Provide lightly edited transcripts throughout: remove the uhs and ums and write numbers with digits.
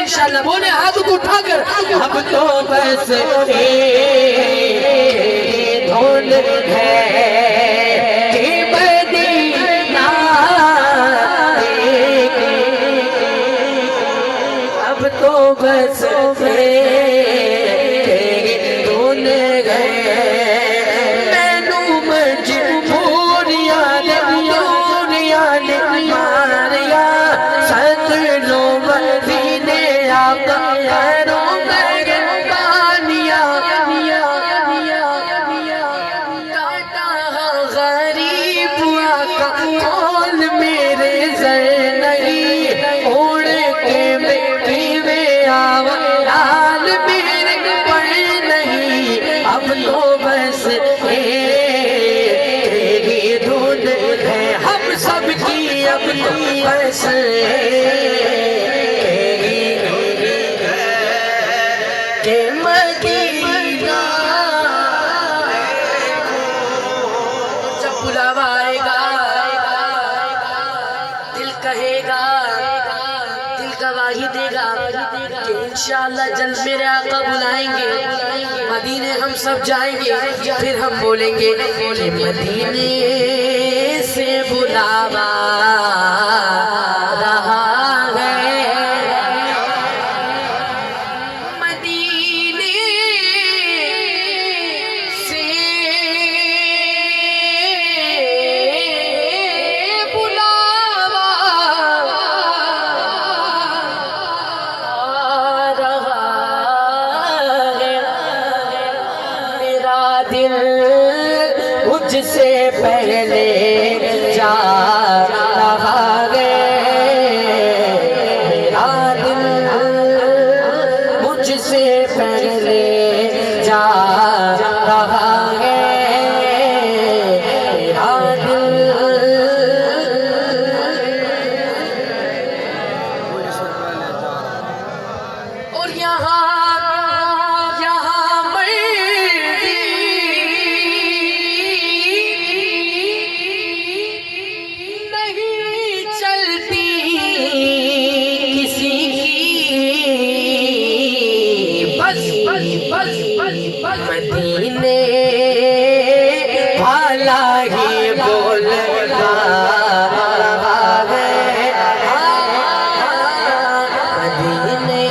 انشاءاللہ بولے ہاتھ کو اٹھا کر اب تو بس دھون ہے کہ مدینہ اب تو بس دھون ہے مینوں مجبوریاں نے ماریا سجنوں مدینے آقا کروں مہربانیاں کاٹا غریب آقا کول میرے زر نہیں اڑ کے مٹی میں آوا لال میرے پر نہیں اب تو بس تیری دھن ہے ہم سب کی اب تو بس کہ مدینہ جب بلاوا آئے گا دل کہے گا دل گواہی دے گا کہ انشاءاللہ جلد میرے آقا بلائیں گے مدینے ہم سب جائیں گے پھر ہم بولیں گے کہ مدینے سے بلاوا رہا ہے مدینے سے بلاوا رہا ہے میرا دل مجھ سے پہلے جا رہا ہے میرا دل مجھ سے پہلے جا رہا ہے میرا دل اور یہاں مدینے والا ہی بول رہا ہے مدینے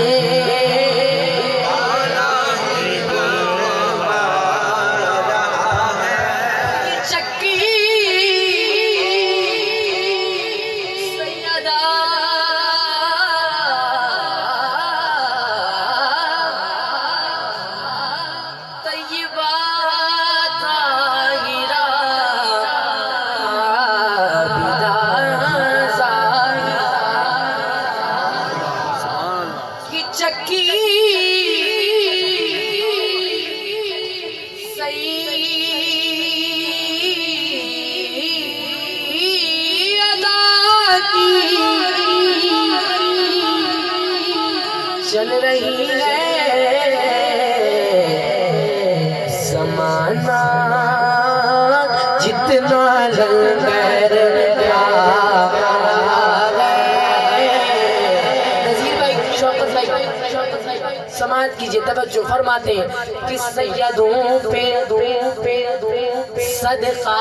والا ہی بول رہا ہے چکی سیدہ چکی سیدہ کی چل رہی ہے زمانہ جتنا لنگر سماعت کیجئے توجہ فرماتے ہیں کہ سیدوں پہ صدقہ